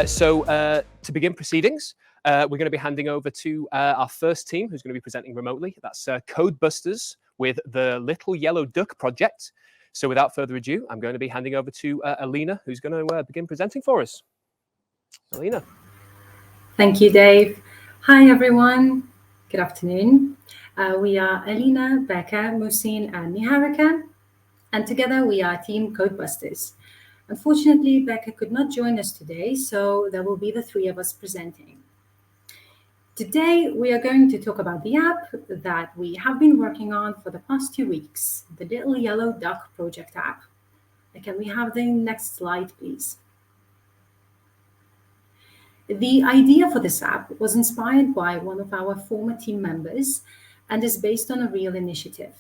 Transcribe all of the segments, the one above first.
To begin proceedings, we're going to be handing over to our first team who's going to be presenting remotely. That's Codebusters with the Little Yellow Duck project. So without further ado, I'm going to be handing over to Alina, who's going to begin presenting for us. Alina. Thank you, Dave. Hi, everyone. Good afternoon. We are Alina, Becca, Musin, and Niharika, and together we are Team Codebusters. Unfortunately, Becca could not join us today, so there will be the three of us presenting. Today, we are going to talk about the app that we have been working on for the past 2 weeks, the Little Yellow Duck project app. Can we have the next slide, please? The idea for this app was inspired by one of our former team members and is based on a real initiative.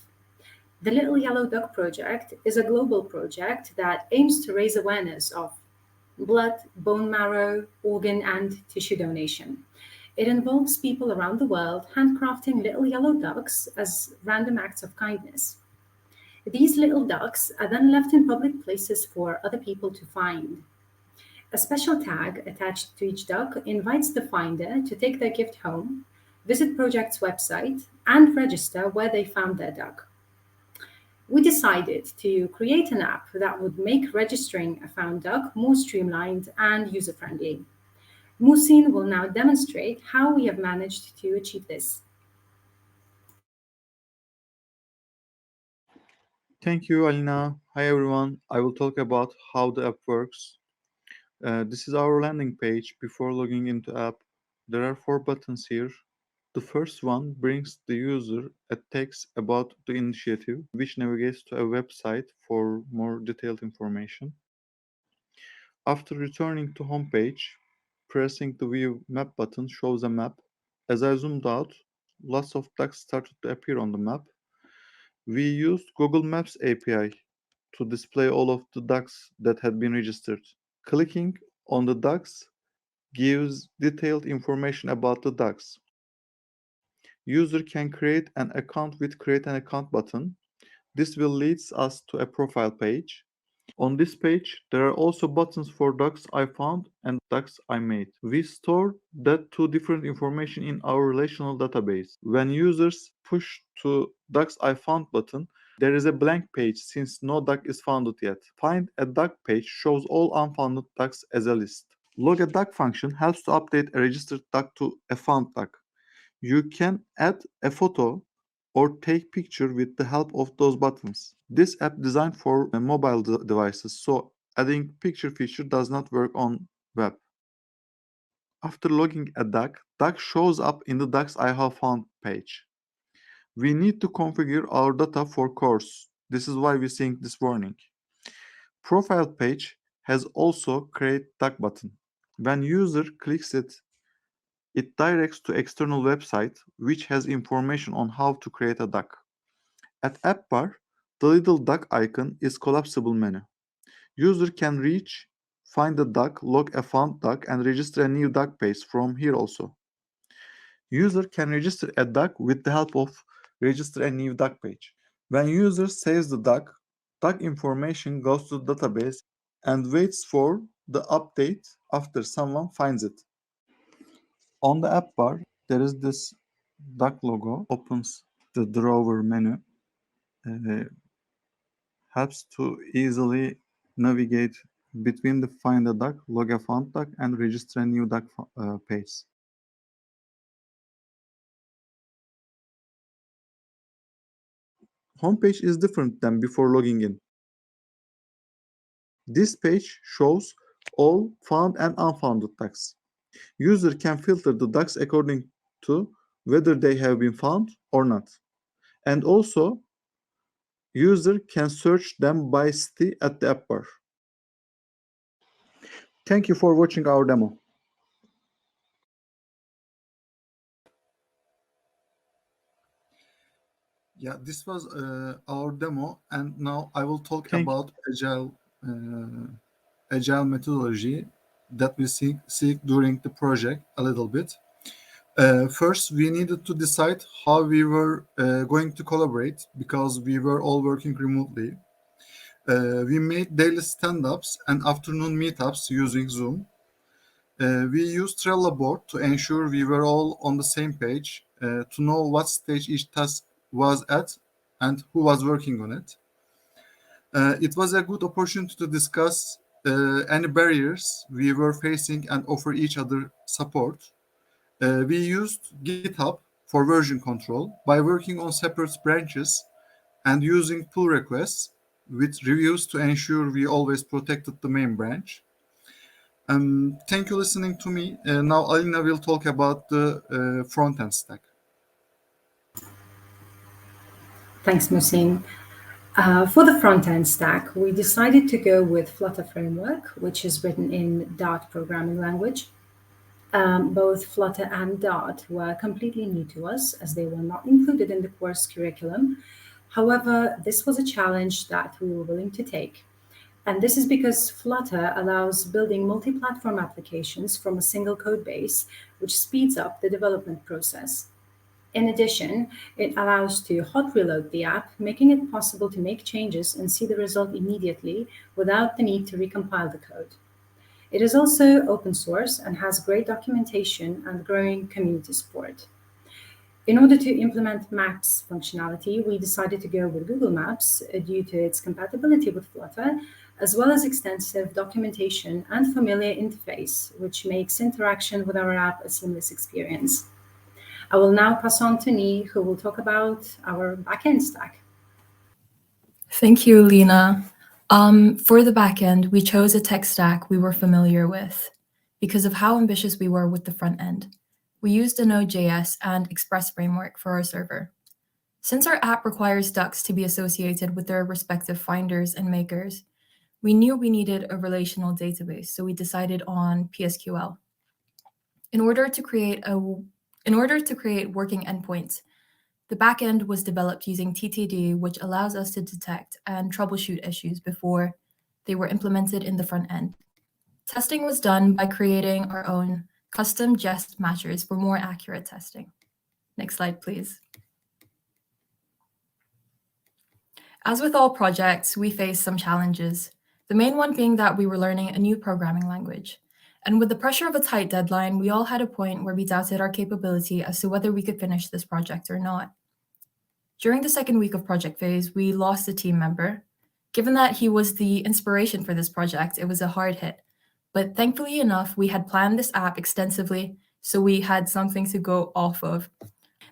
The Little Yellow Duck project is a global project that aims to raise awareness of blood, bone marrow, organ, and tissue donation. It involves people around the world handcrafting little yellow ducks as random acts of kindness. These little ducks are then left in public places for other people to find. A special tag attached to each duck invites the finder to take their gift home, visit project's website, and register where they found their duck. We decided to create an app that would make registering a found duck more streamlined and user-friendly. Musin will now demonstrate how we have managed to achieve this. Thank you, Alina. Hi, everyone. I will talk about how the app works. This is our landing page before logging into app. There are 4 buttons here. The first one brings the user a text about the initiative, which navigates to a website for more detailed information. After returning to homepage, pressing the View Map button shows a map. As I zoomed out, lots of ducks started to appear on the map. We used Google Maps API to display all of the ducks that had been registered. Clicking on the ducks gives detailed information about the ducks. User can create an account with Create an Account button. This will lead us to a profile page. On this page, there are also buttons for ducks I found and ducks I made. We store that 2 different information in our relational database. When users push to ducks I found button, there is a blank page since no duck is founded yet. Find a duck page shows all unfounded ducks as a list. Log a duck function helps to update a registered duck to a found duck. You can add a photo or take picture with the help of those buttons. This app designed for mobile devices, so adding picture feature does not work on web. After logging a duck shows up in the Ducks I Have Found page. We need to configure our data for course. This is why we're seeing this warning. Profile page has also Create Duck button. When user clicks it, it directs to external website which has information on how to create a duck. At app bar, the little duck icon is collapsible menu. User can reach, find the duck, log a found duck, and register a new duck page from here also. User can register a duck with the help of register a new duck page. When user saves the duck information goes to the database and waits for the update after someone finds it. On the app bar, there is this duck logo, opens the drawer menu, helps to easily navigate between the find a duck, log a found duck, and register a new duck page. Homepage is different than before logging in. This page shows all found and unfounded ducks. User can filter the ducks according to whether they have been found or not. And also, user can search them by city at the app bar. Thank you for watching our demo. Yeah, this was our demo, and now I will talk about Agile methodology that we seek during the project a little bit. First, we needed to decide how we were going to collaborate because we were all working remotely. We made daily stand-ups and afternoon meetups using Zoom. We used Trello board to ensure we were all on the same page, to know what stage each task was at and who was working on it. It was a good opportunity to discuss any barriers we were facing and offer each other support. We used GitHub for version control by working on separate branches and using pull requests with reviews to ensure we always protected the main branch. Thank you listening to me. Now Alina will talk about the front-end stack. Thanks, Musin. For the front-end stack, we decided to go with Flutter framework, which is written in Dart programming language. Both Flutter and Dart were completely new to us as they were not included in the course curriculum. However, this was a challenge that we were willing to take. And this is because Flutter allows building multi-platform applications from a single code base, which speeds up the development process. In addition, it allows to hot reload the app, making it possible to make changes and see the result immediately without the need to recompile the code. It is also open source and has great documentation and growing community support. In order to implement Maps functionality, we decided to go with Google Maps due to its compatibility with Flutter, as well as extensive documentation and familiar interface, which makes interaction with our app a seamless experience. I will now pass on to Ni, who will talk about our backend stack. Thank you, Lena. For the backend, we chose a tech stack we were familiar with because of how ambitious we were with the front end. We used a Node.js and Express framework for our server. Since our app requires ducks to be associated with their respective finders and makers, we knew we needed a relational database, so we decided on PSQL. In order to create working endpoints, the backend was developed using TTD, which allows us to detect and troubleshoot issues before they were implemented in the front end. Testing was done by creating our own custom jest matchers for more accurate testing. Next slide, please. As with all projects, we faced some challenges, the main one being that we were learning a new programming language. And with the pressure of a tight deadline, we all had a point where we doubted our capability as to whether we could finish this project or not. During the second week of project phase, we lost a team member. Given that he was the inspiration for this project, it was a hard hit. But thankfully enough, we had planned this app extensively, so we had something to go off of.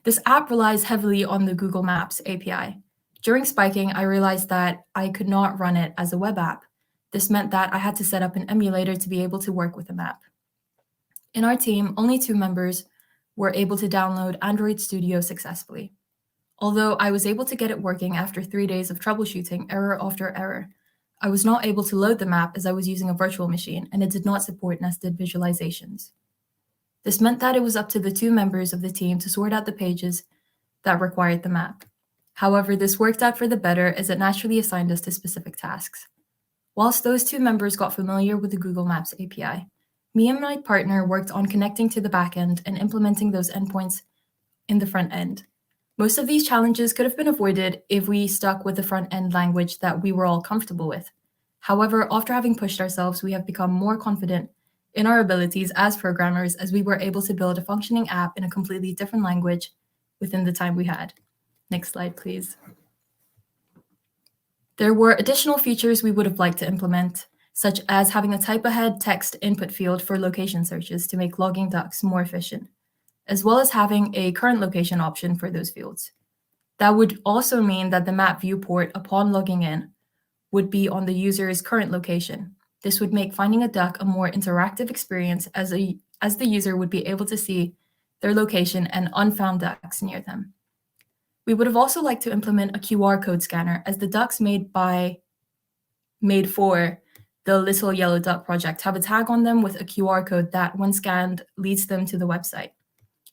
This app relies heavily on the Google Maps API. During spiking, I realized that I could not run it as a web app. This meant that I had to set up an emulator to be able to work with the map. In our team, only 2 members were able to download Android Studio successfully. Although I was able to get it working after 3 days of troubleshooting error after error, I was not able to load the map as I was using a virtual machine and it did not support nested visualizations. This meant that it was up to the 2 members of the team to sort out the pages that required the map. However, this worked out for the better as it naturally assigned us to specific tasks. Whilst those 2 members got familiar with the Google Maps API, me and my partner worked on connecting to the backend and implementing those endpoints in the front end. Most of these challenges could have been avoided if we stuck with the front-end language that we were all comfortable with. However, after having pushed ourselves, we have become more confident in our abilities as programmers as we were able to build a functioning app in a completely different language within the time we had. Next slide, please. There were additional features we would have liked to implement, such as having a type-ahead text input field for location searches to make logging ducks more efficient, as well as having a current location option for those fields. That would also mean that the map viewport upon logging in would be on the user's current location. This would make finding a duck a more interactive experience as the user would be able to see their location and unfound ducks near them. We would have also liked to implement a QR code scanner, as the ducks made for the Little Yellow Duck project have a tag on them with a QR code that, when scanned, leads them to the website.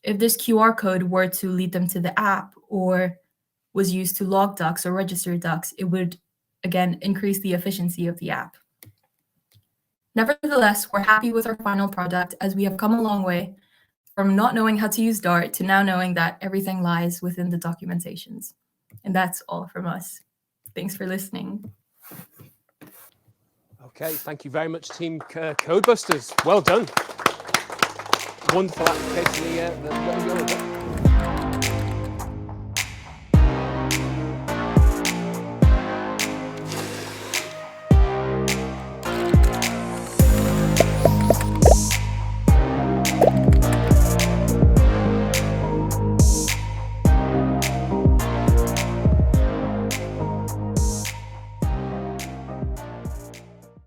If this QR code were to lead them to the app or was used to log ducks or register ducks, it would, again, increase the efficiency of the app. Nevertheless, we're happy with our final product as we have come a long way from not knowing how to use Dart to now knowing that everything lies within the documentations. And that's all from us. Thanks for listening. Okay, thank you very much, Team Codebusters. Well done. wonderful application, the little yellow duck.